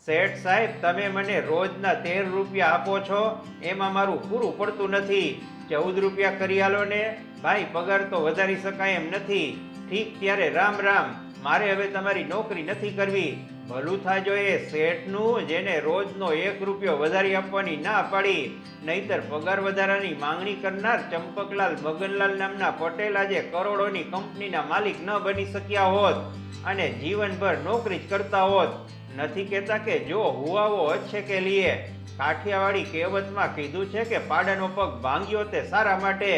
શેઠ સાહેબ, તમે મને રોજના 13 રૂપિયા આપો છો, એમાં મારું પૂરું પડતું નથી. 14 રૂપિયા કરી આલો ને. ભાઈ, પગાર તો વધારી શકાય એમ નથી. ઠીક, ત્યારે રામ રામ. મારે હવે તમારી નોકરી નથી કરવી. ભલું થાજો એ શેઠનું જેને રોજનો 1 રૂપિયો વધારી આપવાની ના પાડી. નહીતર પગાર વધારાની માંગણી કરનાર ચંપકલાલ મગનલાલ નામના પટેલ આજે કરોડોની કંપનીના માલિક ન બની શક્યા હોત અને જીવનભર નોકરી જ કરતા હોત. નથી કહેતા કે જો હુઆવો અચ્છે કે લીએ. કાઠિયાવાડી કહેવતમાં કીધું છે કે પાડાનો પગ ભાંગ્યો તે સારા માટે.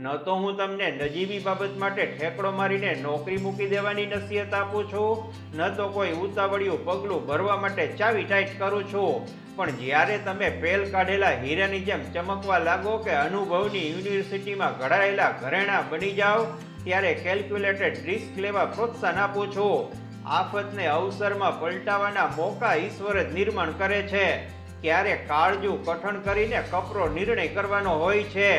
ન તો હું તમને નજીવી બાબત માટે ઠેકડો મારીને નોકરી મૂકી દેવાની નસીહત આપું છું, ન તો કોઈ ઉતાવળિયું પગલું ભરવા માટે ચાવી ટાઈટ કરું છું. પણ જ્યારે તમે પેલ કાઢેલા હીરાની જેમ ચમકવા લાગો કે અનુભવની યુનિવર્સિટીમાં ઘડાયેલા ઘરેણા બની જાઓ, ત્યારે કેલ્ક્યુલેટેડ રિસ્ક લેવા પ્રોત્સાહન આપું છું. આફતને અવસરમાં પલટાવાના મોકા ઈશ્વર જ નિર્માણ કરે છે. ક્યારે કાળજું કઠણ કરીને કપરો નિર્ણય કરવાનો હોય છે.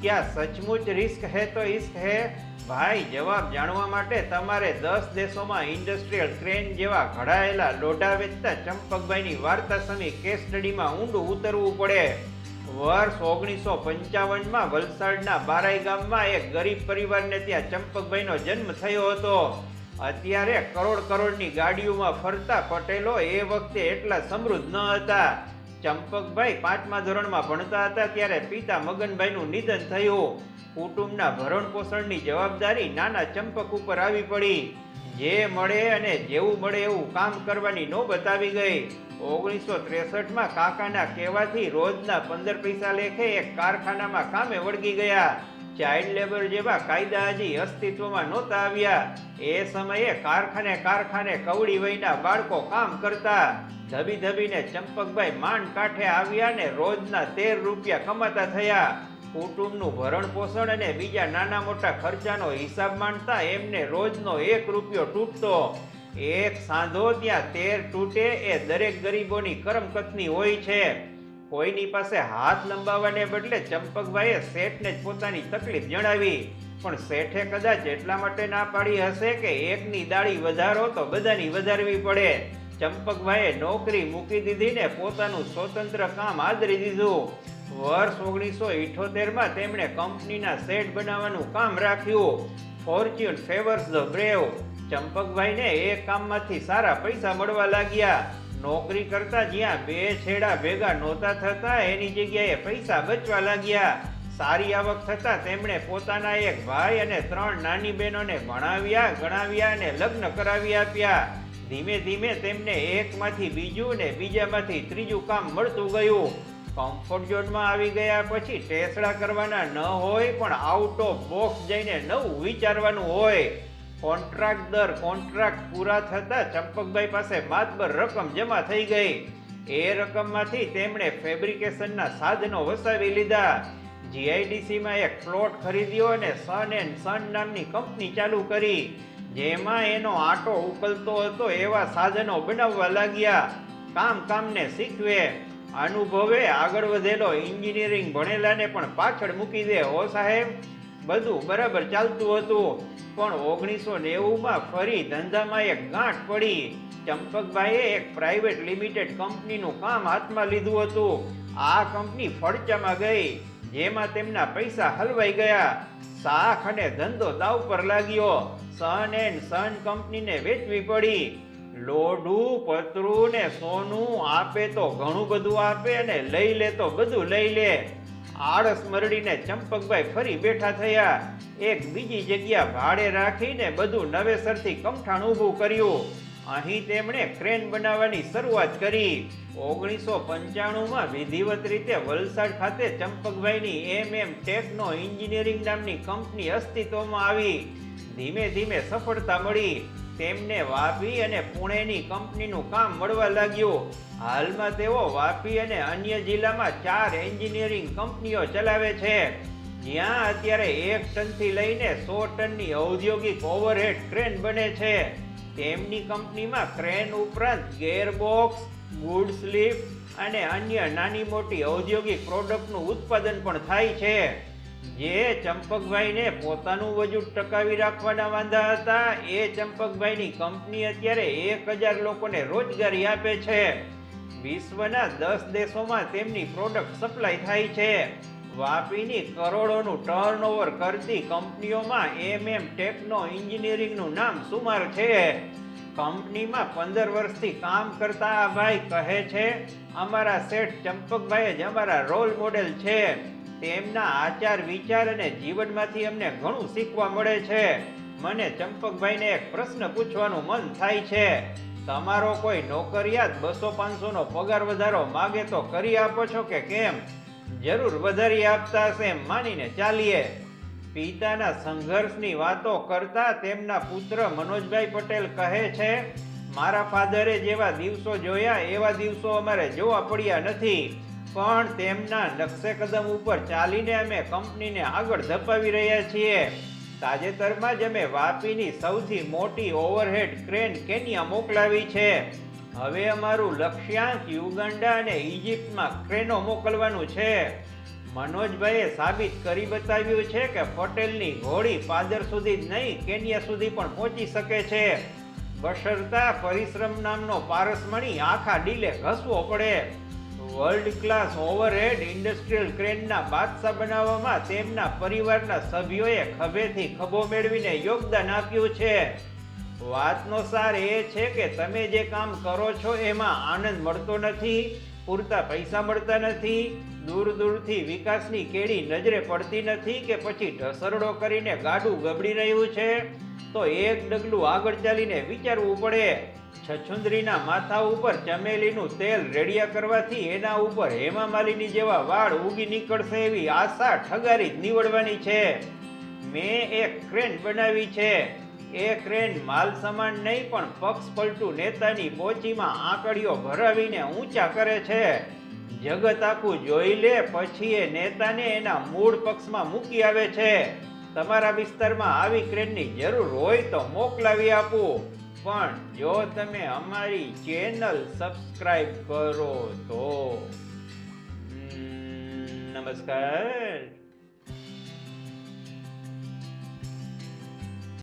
क्या सचमुच रिस्क है तो इश्क है? भाई, जवाब जाणवा માટે તમારે 10 દેશોમાં ઇન્ડસ્ટ્રીયલ ક્રેન જેવા ઘડાયેલા લોઢા વેચતા ચંપકભાઈની વાર્તા સમી કેસ સ્ટડીમાં ઊંડું ઉતરવું પડે. વર્ષ 1955માં વલસાડના બારાઈ ગામમાં એક ગરીબ પરિવારને ત્યાં ચંપકભાઈનો જન્મ થયો હતો. અત્યારે કરોડની ગાડીઓમાં ફરતા પટેલો એ વખતે એટલા સમૃદ્ધ ન હતા. ચંપકભાઈ 5મા ધોરણમાં ભણતા હતા ત્યારે પિતા મગનભાઈનું નિધન થયું. કુટુંબના ભરણ પોષણની જવાબદારી નાના ચંપક ઉપર આવી પડી. જે મળે અને જેવું મળે એવું કામ કરવાની નોબત આવી ગઈ. 1963માં કાકાના કહેવાથી રોજના 15 પૈસા લેખે એક કારખાનામાં કામે વળગી ગયા. ચાઇલ્ડ લેબર જેવા કાયદા હજી અસ્તિત્વમાં નહોતા આવ્યા. એ સમયે કારખાને કવડી વયના બાળકો કામ કરતા. ધબીને ચંપકભાઈ માંડ કાંઠે આવ્યા ને રોજના 13 રૂપિયા કમાતા થયા. કુટુંબનું ભરણ પોષણ અને બીજા નાના મોટા ખર્ચાનો હિસાબ માંડતા એમને રોજનો 1 રૂપિયો તૂટતો. એક સાંધો ત્યાં 13 તૂટે એ દરેક ગરીબોની કરમકથની હોય છે. કોઈની પાસે હાથ લંબાવવાને બદલે ચંપકભાઈએ શેઠને જ પોતાની તકલીફ જણાવી. પણ શેઠે કદાચ એટલા માટે ના પાડી હશે કે એકની દાળી વધારો તો બધાની વધારવી પડે. ચંપકભાઈએ નોકરી મૂકી દીધી ને પોતાનું સ્વતંત્ર કામ આદરી દીધું. વર્ષ 1978માં તેમણે કંપનીના શેડ બનાવવાનું કામ રાખ્યું. Fortune favours the brave. ચંપકભાઈને એ કામમાંથી સારા પૈસા મળવા લાગ્યા. નોકરી કરતા જ્યાં 2 છેડા ભેગા નહોતા થતા એની જગ્યાએ પૈસા બચવા લાગ્યા. સારી આવક થતા તેમણે પોતાના એક ભાઈ અને 3 નાની બહેનોને ભણાવ્યા, ગણાવ્યા અને લગ્ન કરાવી આપ્યા. ધીમે તેમને એકમાંથી બીજું ને બીજામાંથી ત્રીજું કામ મળતું ગયું. કમ્ફર્ટ ઝોનમાં આવી ગયા પછી ટેસડા કરવાના ન હોય પણ આઉટ ઓફ બોક્સ જઈને નવું વિચારવાનું હોય. કોન્ટ્રાક્ટ પૂરા થતા ચંપકભાઈ પાસે માતબર રકમ જમા થઈ ગઈ. એ રકમમાંથી તેમણે ફેબ્રિકેશનના સાધનો વસાવી લીધા. જીઆઈડીસીમાં એક પ્લોટ ખરીદ્યો અને સન નામની કંપની ચાલુ કરી, જેમાં એનો આટો ઉકલતો હતો એવા સાધનો બનાવવા લાગ્યા. કામને શીખવે. અનુભવે આગળ વધેલો એન્જિનિયરિંગ ભણેલાને પણ પાછળ મૂકી દે. હો સાહેબ, બધું બરાબર ચાલતું હતું. પણ 1990માં ફરી ધંધામાં એક ગાંઠ પડી. ચંપકભાઈએ એક પ્રાઇવેટ લિમિટેડ કંપનીનું કામ હાથમાં લીધું હતું. આ કંપની ફડચામાં ગઈ, જેમાં તેમના પૈસા હલવાઈ ગયા. શાખ અને ધંધો દાવ પર લાગ્યો. સન કંપનીને વેચવી પડી. લોઢું, પતરું ને સોનું આપે તો ઘણું બધું આપે અને લઈ લે તો બધું લઈ લે. આળસ મરડીને ચંપકભાઈ ફરી બેઠા થયા. એક બીજી જગ્યા ભાડે રાખીને બધું નવેસરથી કમઠાણ ઊભું કર્યું. અહીં તેમણે ક્રેન બનાવવાની શરૂઆત કરી. 1995માં વિધિવત રીતે વલસાડ ખાતે ચંપકભાઈની MM ટેકનો એન્જિનિયરિંગ નામની કંપની અસ્તિત્વમાં આવી. ધીમે સફળતા મળી. તેમને વાપી અને પુણેની કંપનીનું કામ મળવા લાગ્યું. હાલમાં તેઓ વાપી અને અન્ય જિલ્લામાં 4 એન્જિનિયરિંગ કંપનીઓ ચલાવે છે, જ્યાં અત્યારે 1 ટનથી લઈને 100 ટનની ઔદ્યોગિક ઓવરહેડ ક્રેન બને છે. તેમની કંપનીમાં ક્રેન ઉપરાંત ગેરબોક્સ, ગુડ્સ લિફ્ટ અને અન્ય નાની મોટી ઔદ્યોગિક પ્રોડક્ટનું ઉત્પાદન પણ થાય છે. જે ચંપકભાઈને પોતાનું વજૂદ ટકાવી રાખવાના વાંધા હતા, એ ચંપકભાઈની કંપની અત્યારે 1000 લોકોને રોજગારી આપે છે. વિશ્વના 10 દેશોમાં તેમની પ્રોડક્ટ સપ્લાય થાય છે. વાપીની કરોડોનું ટર્નઓવર કરતી કંપનીઓમાં ટેકનો એન્જિનિયરિંગનું નામ સુમાર છે. કંપનીમાં 15 વર્ષથી કામ કરતા આ ભાઈ કહે છે, અમારા શેઠ ચંપકભાઈ જ અમારા રોલ મોડેલ છે. તેમના આચાર વિચાર અને જીવનમાંથી અમને ઘણું શીખવા મળે છે. મને ચંપકભાઈને એક પ્રશ્ન પૂછવાનું મન થાય છે, તમારો કોઈ નોકરિયાત 200-500 નો પગાર વધારો માગે તો કરી આપો છો કે કેમ? જરૂર વધારી આપતા હશે એમ માનીને ચાલીએ. પિતાના સંઘર્ષની વાતો કરતા તેમના પુત્ર મનોજભાઈ પટેલ કહે છે, મારા ફાધરે જેવા દિવસો જોયા એવા દિવસો અમારે જોવા પડ્યા નથી, પણ તેમના નકશે કદમ ઉપર ચાલીને અમે કંપનીને આગળ ધપાવી રહ્યા છીએ. તાજેતરમાં જ અમે વાપીની સૌથી મોટી ઓવરહેડ ક્રેન કેન્યા મોકલાવી છે. હવે અમારું લક્ષ્યાંક યુગાન્ડા અને ઇજિપ્તમાં ક્રેનો મોકલવાનું છે. મનોજભાઈએ સાબિત કરી બતાવ્યું છે કે પટેલની ઘોડી પાદર સુધી જ નહીં, કેન્યા સુધી પણ પહોંચી શકે છે. બશર્તા પરિશ્રમ નામનો પારસમણી આખા ડીલે ઘસવો પડે. વર્લ્ડ ક્લાસ ઓવરહેડ ઇન્ડસ્ટ્રીયલ ક્રેનના બાદશાહ બનાવવામાં તેમના પરિવારના સભ્યોએ ખભેથી ખભો મેળવીને યોગદાન આપ્યું છે. વાતનો સાર એ છે કે તમે જે કામ કરો છો એમાં આનંદ મળતો નથી, પૂરતા પૈસા મળતા નથી, દૂર દૂરથી વિકાસની કેડી નજરે પડતી નથી કે પછી ઢસરડો કરીને ગાડું ગબડી રહ્યું છે, તો એક ડગલું આગળ ચાલીને વિચારવું પડે. છછુંદરીના માથા ઉપર ચમેલીનું તેલ રેડિયા કરવાથી એના ઉપર હેમા માલિની જેવા વાળ ઉગી નીકળશે એવી આશા ઠગારી જ નીવડવાની છે. મેં એક ક્રેન બનાવી છે. એ ક્રેન માલ સામાન નહીં પણ પક્ષ પલટું નેતાની બોચીમાં આંકડીઓ ભરાવીને ઊંચા કરે છે. જગત આખું જોઈ લે પછી એ નેતાને એના મૂળ પક્ષમાં મૂકી આવે છે. તમારા વિસ્તારમાં આવી ક્રેનની જરૂર હોય તો મોકલાવી આપું, પણ જો તમે અમારી ચેનલ સબસ્ક્રાઇબ કરો તો. નમસ્કાર.